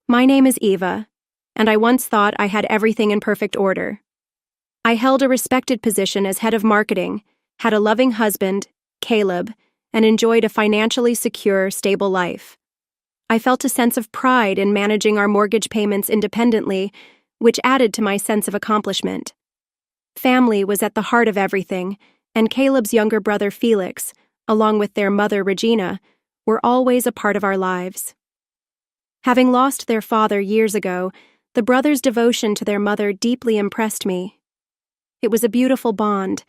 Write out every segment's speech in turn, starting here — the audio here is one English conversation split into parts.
My name is Eva, and I once thought I had everything in perfect order. I held a respected position as head of marketing, had a loving husband, Caleb, and enjoyed a financially secure, stable life. I felt a sense of pride in managing our mortgage payments independently, which added to my sense of accomplishment. Family was at the heart of everything, and Caleb's younger brother Felix, along with their mother Regina, were always a part of our lives. Having lost their father years ago, the brothers' devotion to their mother deeply impressed me. It was a beautiful bond,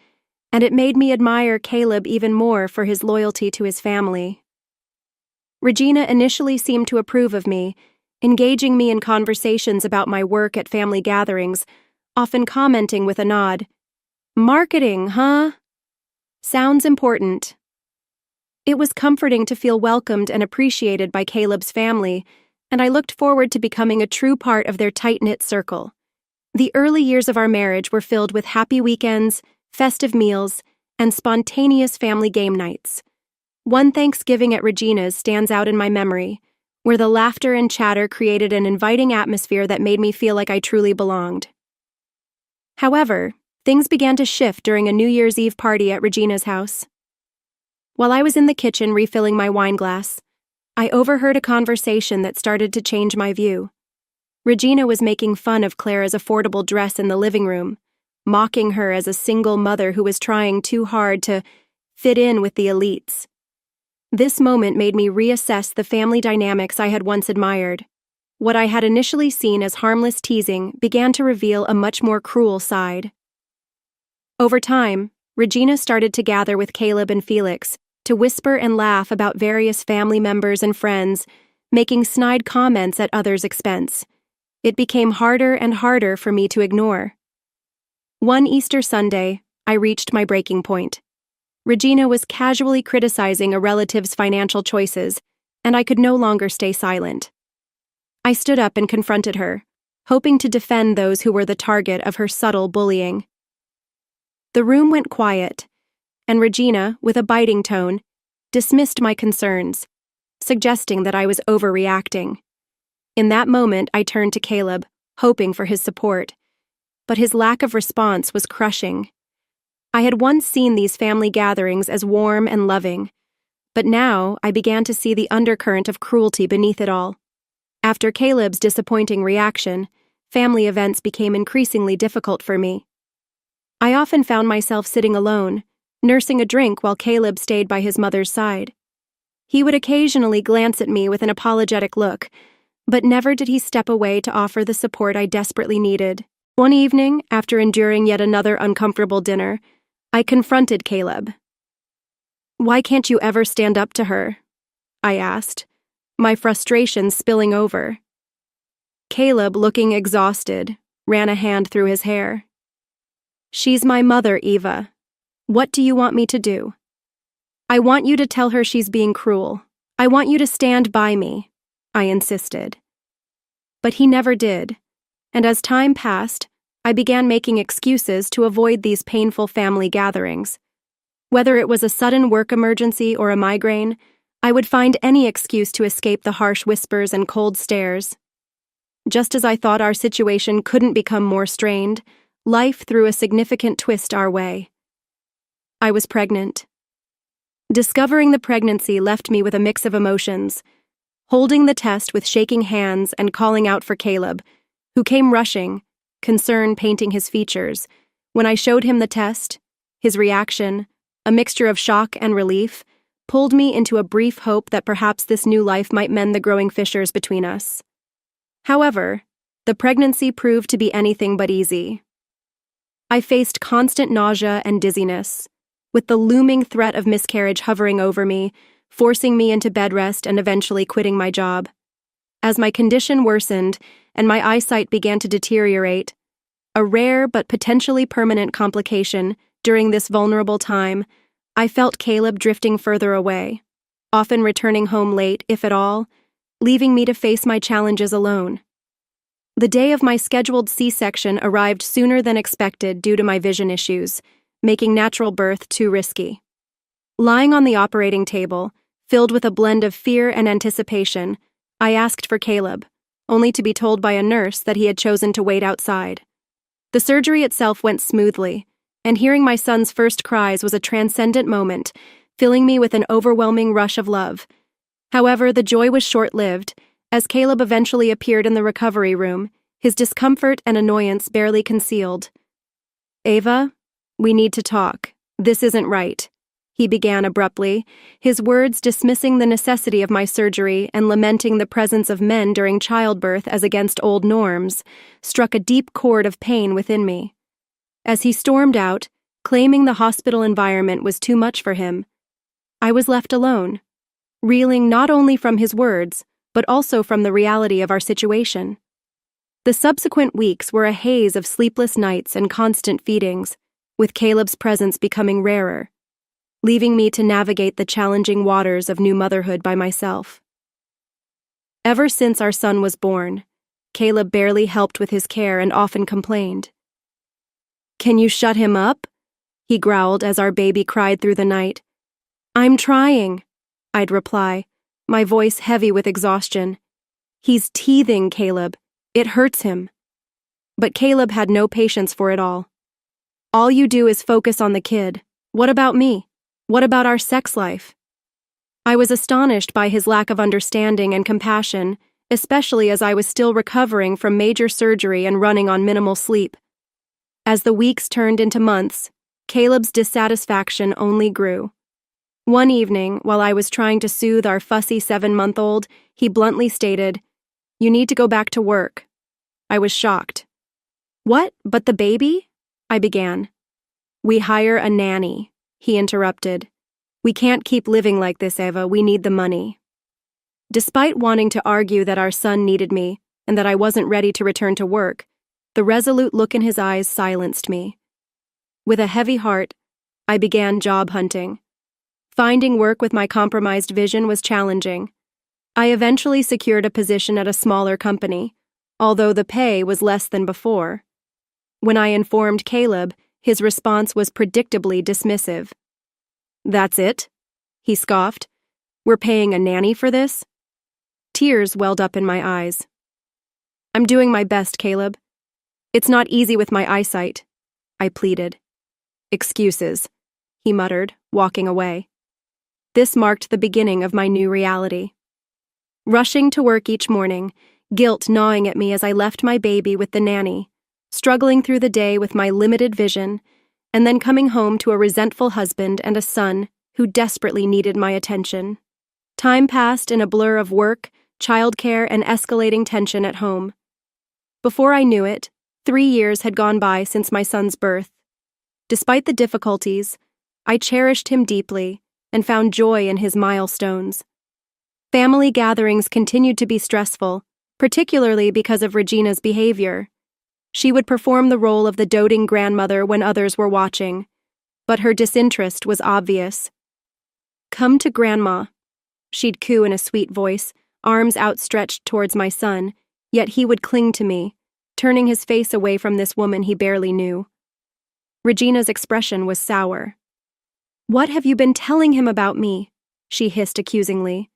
and it made me admire Caleb even more for his loyalty to his family. Regina initially seemed to approve of me, engaging me in conversations about my work at family gatherings, often commenting with a nod, "Marketing, huh? Sounds important." It was comforting to feel welcomed and appreciated by Caleb's family, and I looked forward to becoming a true part of their tight-knit circle. The early years of our marriage were filled with happy weekends, festive meals, and spontaneous family game nights. One Thanksgiving at Regina's stands out in my memory, where the laughter and chatter created an inviting atmosphere that made me feel like I truly belonged. However, things began to shift during a New Year's Eve party at Regina's house. While I was in the kitchen refilling my wine glass, I overheard a conversation that started to change my view. Regina was making fun of Clara's affordable dress in the living room, mocking her as a single mother who was trying too hard to fit in with the elites. This moment made me reassess the family dynamics I had once admired. What I had initially seen as harmless teasing began to reveal a much more cruel side. Over time, Regina started to gather with Caleb and Felix to whisper and laugh about various family members and friends, making snide comments at others' expense. It became harder and harder for me to ignore. One Easter Sunday, I reached my breaking point. Regina was casually criticizing a relative's financial choices, and I could no longer stay silent. I stood up and confronted her, hoping to defend those who were the target of her subtle bullying. The room went quiet, and Regina, with a biting tone, dismissed my concerns, suggesting that I was overreacting. In that moment, I turned to Caleb, hoping for his support, but his lack of response was crushing. I had once seen these family gatherings as warm and loving, but now I began to see the undercurrent of cruelty beneath it all. After Caleb's disappointing reaction, family events became increasingly difficult for me. I often found myself sitting alone, nursing a drink while Caleb stayed by his mother's side. He would occasionally glance at me with an apologetic look, but never did he step away to offer the support I desperately needed. One evening, after enduring yet another uncomfortable dinner, I confronted Caleb. "Why can't you ever stand up to her?" I asked, my frustration spilling over. Caleb, looking exhausted, ran a hand through his hair. "She's my mother, Eva. What do you want me to do?" "I want you to tell her she's being cruel. I want you to stand by me," I insisted. But he never did, and as time passed, I began making excuses to avoid these painful family gatherings. Whether it was a sudden work emergency or a migraine, I would find any excuse to escape the harsh whispers and cold stares. Just as I thought our situation couldn't become more strained, life threw a significant twist our way. I was pregnant. Discovering the pregnancy left me with a mix of emotions, holding the test with shaking hands and calling out for Caleb, who came rushing, concern painting his features. When I showed him the test, his reaction, a mixture of shock and relief, pulled me into a brief hope that perhaps this new life might mend the growing fissures between us. However, the pregnancy proved to be anything but easy. I faced constant nausea and dizziness, with the looming threat of miscarriage hovering over me, forcing me into bed rest and eventually quitting my job. As my condition worsened and my eyesight began to deteriorate, a rare but potentially permanent complication during this vulnerable time, I felt Caleb drifting further away, often returning home late, if at all, leaving me to face my challenges alone. The day of my scheduled C-section arrived sooner than expected due to my vision issues, making natural birth too risky. Lying on the operating table, filled with a blend of fear and anticipation, I asked for Caleb, only to be told by a nurse that he had chosen to wait outside. The surgery itself went smoothly, and hearing my son's first cries was a transcendent moment, filling me with an overwhelming rush of love. However, the joy was short-lived. As Caleb eventually appeared in the recovery room, his discomfort and annoyance barely concealed. "Ava, we need to talk. This isn't right," he began abruptly, his words dismissing the necessity of my surgery and lamenting the presence of men during childbirth as against old norms, struck a deep chord of pain within me. As he stormed out, claiming the hospital environment was too much for him, I was left alone, reeling not only from his words, but also from the reality of our situation. The subsequent weeks were a haze of sleepless nights and constant feedings, with Caleb's presence becoming rarer, leaving me to navigate the challenging waters of new motherhood by myself. Ever since our son was born, Caleb barely helped with his care and often complained. "Can you shut him up?" he growled as our baby cried through the night. "I'm trying," I'd reply, my voice heavy with exhaustion. "He's teething, Caleb. It hurts him." But Caleb had no patience for it all. "All you do is focus on the kid. What about me? What about our sex life?" I was astonished by his lack of understanding and compassion, especially as I was still recovering from major surgery and running on minimal sleep. As the weeks turned into months, Caleb's dissatisfaction only grew. One evening, while I was trying to soothe our fussy 7-month-old, he bluntly stated, "You need to go back to work." I was shocked. "What, but the baby?" I began. "We hire a nanny," he interrupted. "We can't keep living like this, Ava. We need the money." Despite wanting to argue that our son needed me and that I wasn't ready to return to work, the resolute look in his eyes silenced me. With a heavy heart, I began job hunting. Finding work with my compromised vision was challenging. I eventually secured a position at a smaller company, although the pay was less than before. When I informed Caleb, his response was predictably dismissive. "That's it?" he scoffed. "We're paying a nanny for this?" Tears welled up in my eyes. "I'm doing my best, Caleb. It's not easy with my eyesight," I pleaded. "Excuses," he muttered, walking away. This marked the beginning of my new reality. Rushing to work each morning, guilt gnawing at me as I left my baby with the nanny, struggling through the day with my limited vision, and then coming home to a resentful husband and a son who desperately needed my attention. Time passed in a blur of work, childcare, and escalating tension at home. Before I knew it, 3 years had gone by since my son's birth. Despite the difficulties, I cherished him deeply and found joy in his milestones. Family gatherings continued to be stressful, particularly because of Regina's behavior. She would perform the role of the doting grandmother when others were watching, but her disinterest was obvious. "Come to Grandma," she'd coo in a sweet voice, arms outstretched towards my son, yet he would cling to me, turning his face away from this woman he barely knew. Regina's expression was sour. "What have you been telling him about me?" she hissed accusingly.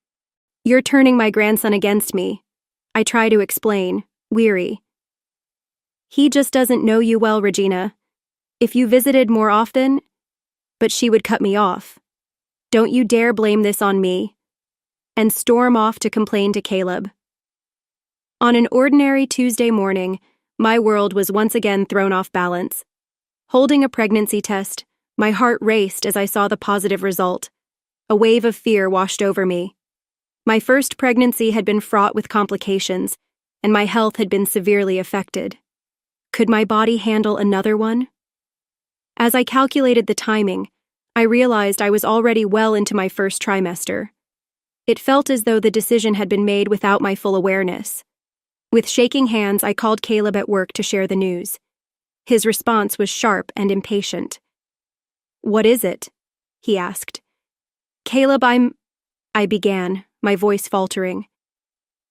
"You're turning my grandson against me," I try to explain, weary. "He just doesn't know you well, Regina. If you visited more often..." But she would cut me off. "Don't you dare blame this on me," and storm off to complain to Caleb. On an ordinary Tuesday morning, my world was once again thrown off balance. Holding a pregnancy test, my heart raced as I saw the positive result. A wave of fear washed over me. My first pregnancy had been fraught with complications, and my health had been severely affected. Could my body handle another one? As I calculated the timing, I realized I was already well into my first trimester. It felt as though the decision had been made without my full awareness. With shaking hands, I called Caleb at work to share the news. His response was sharp and impatient. "What is it?" he asked. "Caleb, I began, my voice faltering.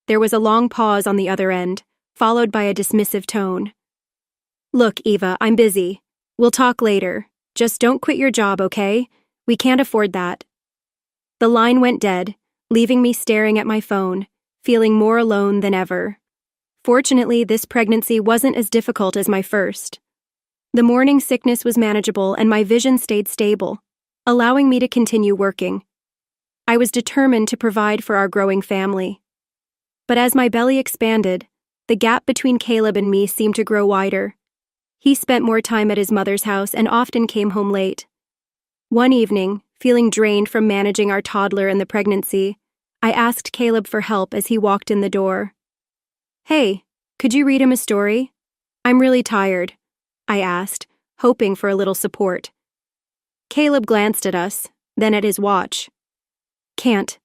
There was a long pause on the other end, followed by a dismissive tone. "Look, Eva, I'm busy. We'll talk later. Just don't quit your job, okay? We can't afford that." The line went dead, leaving me staring at my phone, feeling more alone than ever. Fortunately, this pregnancy wasn't as difficult as my first. The morning sickness was manageable and my vision stayed stable, allowing me to continue working. I was determined to provide for our growing family. But as my belly expanded, the gap between Caleb and me seemed to grow wider. He spent more time at his mother's house and often came home late. One evening, feeling drained from managing our toddler and the pregnancy, I asked Caleb for help as he walked in the door. "Hey, could you read him a story? I'm really tired," I asked, hoping for a little support. Caleb glanced at us, then at his watch. "Can't.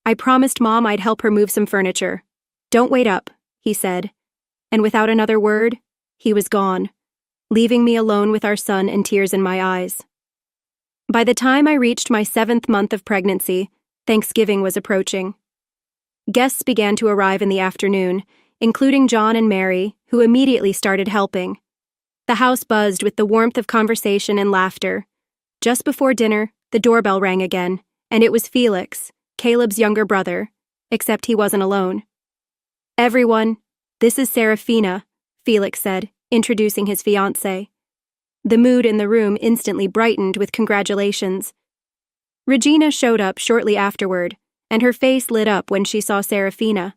I promised Mom I'd help her move some furniture. Don't wait up," he said, and without another word, he was gone, leaving me alone with our son and tears in my eyes. By the time I reached my 7th month of pregnancy, Thanksgiving was approaching. Guests began to arrive in the afternoon, including John and Mary, who immediately started helping. The house buzzed with the warmth of conversation and laughter. Just before dinner, the doorbell rang again, and it was Felix, Caleb's younger brother, except he wasn't alone. "Everyone, this is Serafina," Felix said, introducing his fiancée. The mood in the room instantly brightened with congratulations. Regina showed up shortly afterward, and her face lit up when she saw Serafina.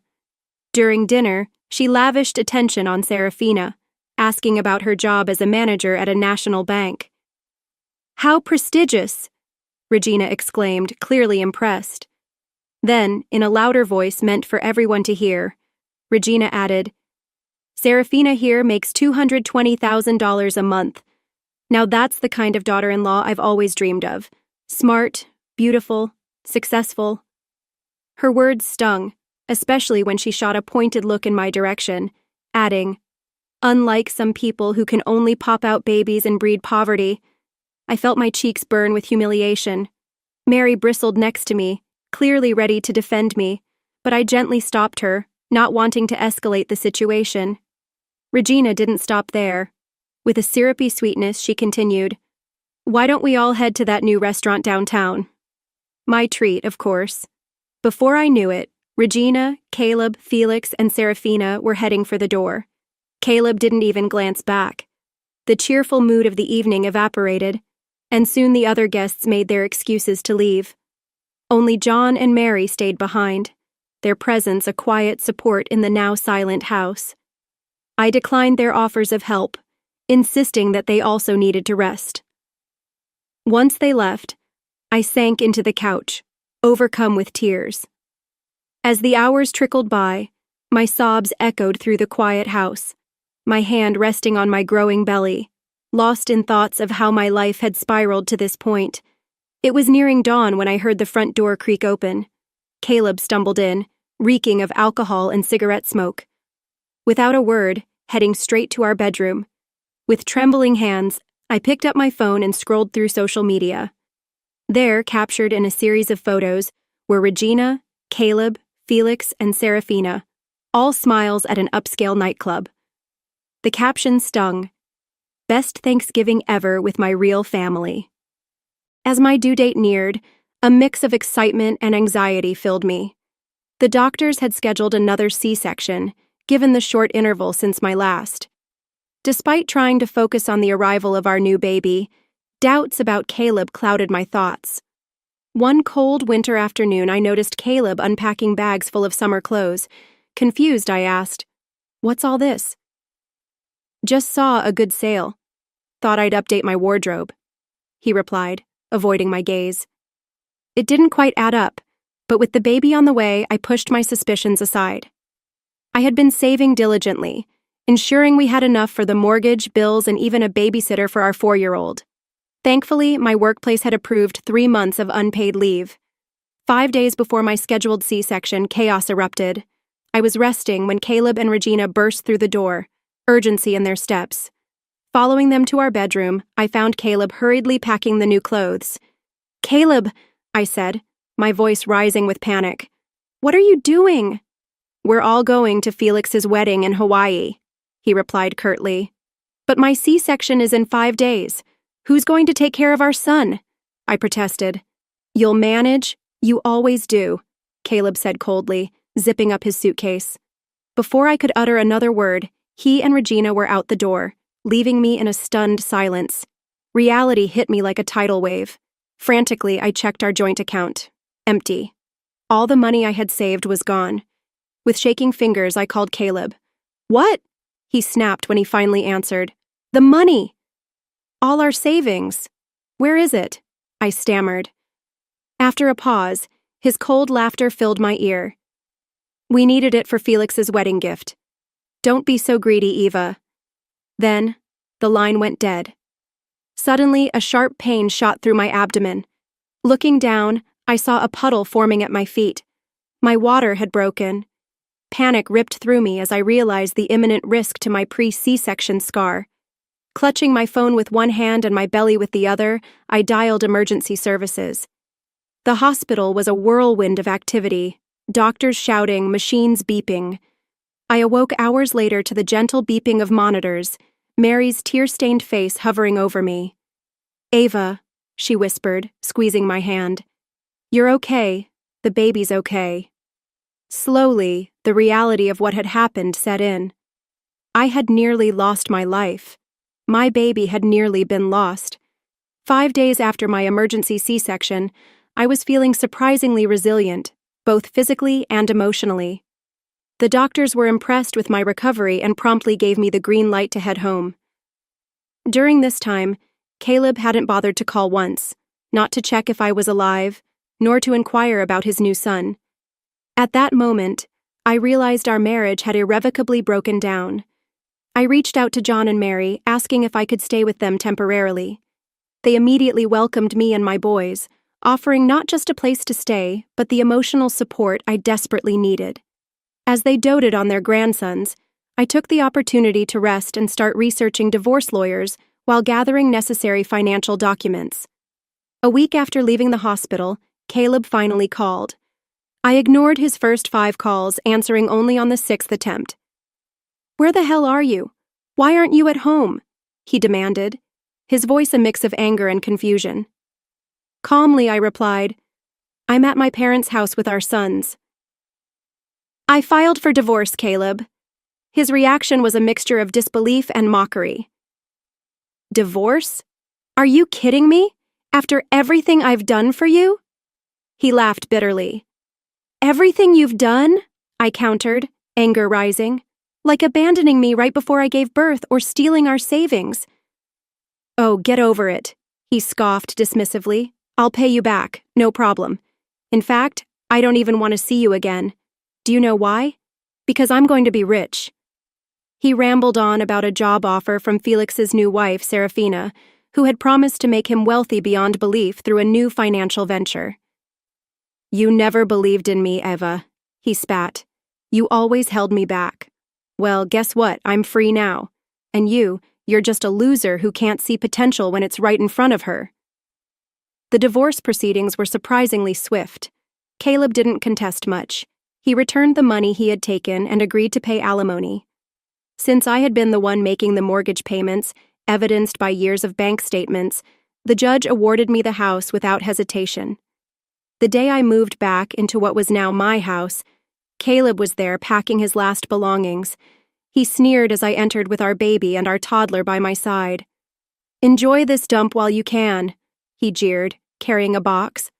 During dinner, she lavished attention on Serafina, asking about her job as a manager at a national bank. "How prestigious!" Regina exclaimed, clearly impressed. Then, in a louder voice meant for everyone to hear, Regina added, "Serafina here makes $220,000 a month. Now that's the kind of daughter-in-law I've always dreamed of. Smart, beautiful, successful." Her words stung, especially when she shot a pointed look in my direction, adding, "Unlike some people who can only pop out babies and breed poverty." I felt my cheeks burn with humiliation. Mary bristled next to me, clearly ready to defend me, but I gently stopped her, not wanting to escalate the situation. Regina didn't stop there. With a syrupy sweetness, she continued, "Why don't we all head to that new restaurant downtown?" My treat, of course. Before I knew it, Regina, Caleb, Felix, and Serafina were heading for the door. Caleb didn't even glance back. The cheerful mood of the evening evaporated, and soon the other guests made their excuses to leave. Only John and Mary stayed behind, their presence a quiet support in the now silent house. I declined their offers of help, insisting that they also needed to rest. Once they left, I sank into the couch, overcome with tears. As the hours trickled by, my sobs echoed through the quiet house, my hand resting on my growing belly, lost in thoughts of how my life had spiraled to this point. It was nearing dawn when I heard the front door creak open. Caleb stumbled in, reeking of alcohol and cigarette smoke. Without a word, heading straight to our bedroom. With trembling hands, I picked up my phone and scrolled through social media. There, captured in a series of photos, were Regina, Caleb, Felix, and Serafina, all smiles at an upscale nightclub. The caption stung, "Best Thanksgiving ever with my real family." As my due date neared, a mix of excitement and anxiety filled me. The doctors had scheduled another C-section, given the short interval since my last. Despite trying to focus on the arrival of our new baby, doubts about Caleb clouded my thoughts. One cold winter afternoon, I noticed Caleb unpacking bags full of summer clothes. Confused, I asked, "What's all this?" "Just saw a good sale. Thought I'd update my wardrobe," he replied, avoiding my gaze. It didn't quite add up, but with the baby on the way, I pushed my suspicions aside. I had been saving diligently, ensuring we had enough for the mortgage, bills, and even a babysitter for our 4-year-old. Thankfully, my workplace had approved 3 months of unpaid leave. 5 days before my scheduled C-section, chaos erupted. I was resting when Caleb and Regina burst through the door, urgency in their steps. Following them to our bedroom, I found Caleb hurriedly packing the new clothes. "Caleb," I said, my voice rising with panic. "What are you doing?" "We're all going to Felix's wedding in Hawaii," he replied curtly. "But my C-section is in 5 days. Who's going to take care of our son?" I protested. "You'll manage. You always do," Caleb said coldly, zipping up his suitcase. Before I could utter another word, he and Regina were out the door, leaving me in a stunned silence. Reality hit me like a tidal wave. Frantically, I checked our joint account. Empty. All the money I had saved was gone. With shaking fingers, I called Caleb. "What?" he snapped when he finally answered. "The money! All our savings. Where is it?" I stammered. After a pause, his cold laughter filled my ear. "We needed it for Felix's wedding gift. Don't be so greedy, Eva." Then, the line went dead. Suddenly, a sharp pain shot through my abdomen. Looking down, I saw a puddle forming at my feet. My water had broken. Panic ripped through me as I realized the imminent risk to my pre-C-section scar. Clutching my phone with one hand and my belly with the other, I dialed emergency services. The hospital was a whirlwind of activity, doctors shouting, machines beeping. I awoke hours later to the gentle beeping of monitors, Mary's tear-stained face hovering over me. "Ava," she whispered, squeezing my hand. "You're okay. The baby's okay." Slowly, the reality of what had happened set in. I had nearly lost my life. My baby had nearly been lost. 5 days after my emergency C-section, I was feeling surprisingly resilient, both physically and emotionally. The doctors were impressed with my recovery and promptly gave me the green light to head home. During this time, Caleb hadn't bothered to call once, not to check if I was alive, nor to inquire about his new son. At that moment, I realized our marriage had irrevocably broken down. I reached out to John and Mary, asking if I could stay with them temporarily. They immediately welcomed me and my boys, offering not just a place to stay, but the emotional support I desperately needed. As they doted on their grandsons, I took the opportunity to rest and start researching divorce lawyers while gathering necessary financial documents. A week after leaving the hospital, Caleb finally called. I ignored his first 5 calls, answering only on the 6th attempt. "Where the hell are you? Why aren't you at home?" he demanded, his voice a mix of anger and confusion. Calmly, I replied, "I'm at my parents' house with our sons." "I filed for divorce, Caleb." His reaction was a mixture of disbelief and mockery. "Divorce? Are you kidding me? After everything I've done for you?" He laughed bitterly. "Everything you've done?" I countered, anger rising. "Like abandoning me right before I gave birth or stealing our savings." "Oh, get over it," he scoffed dismissively. "I'll pay you back, no problem. In fact, I don't even want to see you again. Do you know why? Because I'm going to be rich." He rambled on about a job offer from Felix's new wife, Serafina, who had promised to make him wealthy beyond belief through a new financial venture. "You never believed in me, Eva," he spat. "You always held me back. Well, guess what? I'm free now. And you're just a loser who can't see potential when it's right in front of her." The divorce proceedings were surprisingly swift. Caleb didn't contest much. He returned the money he had taken and agreed to pay alimony. Since I had been the one making the mortgage payments, evidenced by years of bank statements, the judge awarded me the house without hesitation. The day I moved back into what was now my house, Caleb was there packing his last belongings. He sneered as I entered with our baby and our toddler by my side. "Enjoy this dump while you can," he jeered, carrying a box.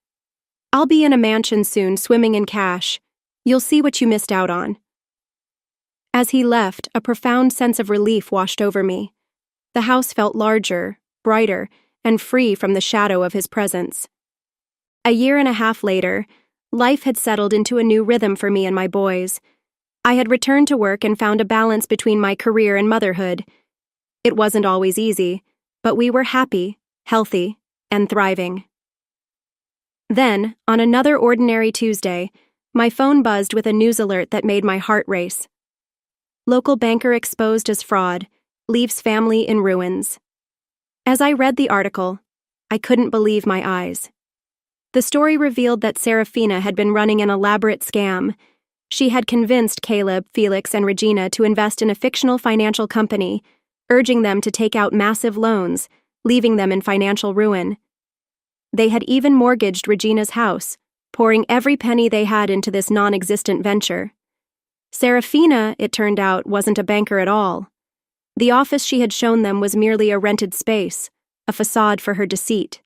"I'll be in a mansion soon, swimming in cash. You'll see what you missed out on." As he left, a profound sense of relief washed over me. The house felt larger, brighter, and free from the shadow of his presence. A year and a half later, life had settled into a new rhythm for me and my boys. I had returned to work and found a balance between my career and motherhood. It wasn't always easy, but we were happy, healthy, and thriving. Then, on another ordinary Tuesday, my phone buzzed with a news alert that made my heart race. Local banker exposed as fraud, leaves family in ruins. As I read the article, I couldn't believe my eyes. The story revealed that Serafina had been running an elaborate scam. She had convinced Caleb, Felix, and Regina to invest in a fictional financial company, urging them to take out massive loans, leaving them in financial ruin. They had even mortgaged Regina's house, pouring every penny they had into this non-existent venture. Serafina, it turned out, wasn't a banker at all. The office she had shown them was merely a rented space, a facade for her deceit.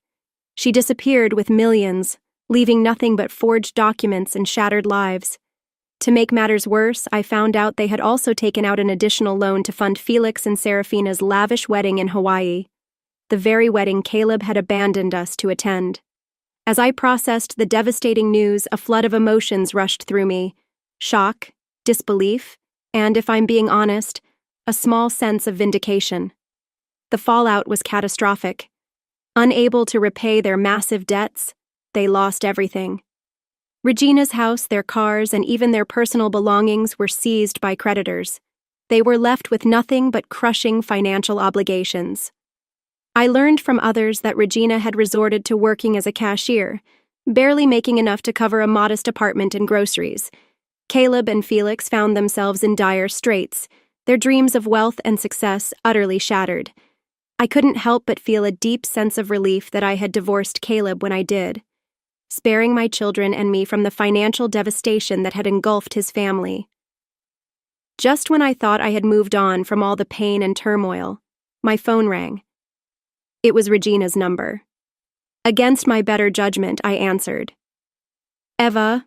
She disappeared with millions, leaving nothing but forged documents and shattered lives. To make matters worse, I found out they had also taken out an additional loan to fund Felix and Serafina's lavish wedding in Hawaii, the very wedding Caleb had abandoned us to attend. As I processed the devastating news, a flood of emotions rushed through me: shock, disbelief, and, if I'm being honest, a small sense of vindication. The fallout was catastrophic. Unable to repay their massive debts, they lost everything. Regina's house, their cars, and even their personal belongings were seized by creditors. They were left with nothing but crushing financial obligations. I learned from others that Regina had resorted to working as a cashier, barely making enough to cover a modest apartment and groceries. Caleb and Felix found themselves in dire straits, their dreams of wealth and success utterly shattered. I couldn't help but feel a deep sense of relief that I had divorced Caleb when I did, sparing my children and me from the financial devastation that had engulfed his family. Just when I thought I had moved on from all the pain and turmoil, my phone rang. It was Regina's number. Against my better judgment, I answered. "Eva?"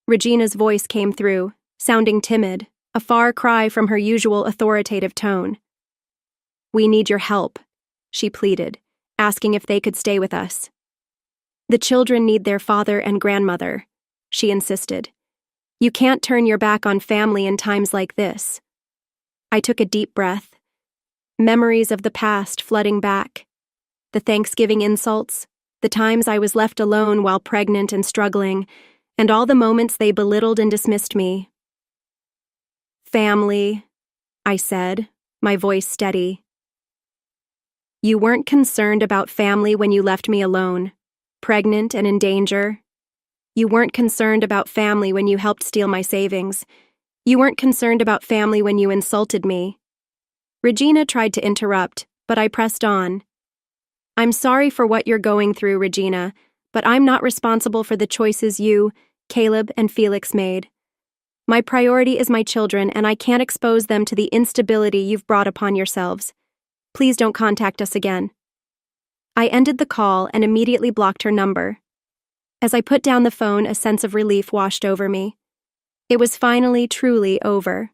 Regina's voice came through, sounding timid, a far cry from her usual authoritative tone. "We need your help," she pleaded, asking if they could stay with us. "The children need their father and grandmother," she insisted. "You can't turn your back on family in times like this." I took a deep breath, memories of the past flooding back. The Thanksgiving insults, the times I was left alone while pregnant and struggling, and all the moments they belittled and dismissed me. "Family," I said, my voice steady. "You weren't concerned about family when you left me alone, pregnant and in danger. You weren't concerned about family when you helped steal my savings. You weren't concerned about family when you insulted me." Regina tried to interrupt, but I pressed on. "I'm sorry for what you're going through, Regina, but I'm not responsible for the choices you, Caleb, and Felix made. My priority is my children, and I can't expose them to the instability you've brought upon yourselves. Please don't contact us again." I ended the call and immediately blocked her number. As I put down the phone, a sense of relief washed over me. It was finally truly over.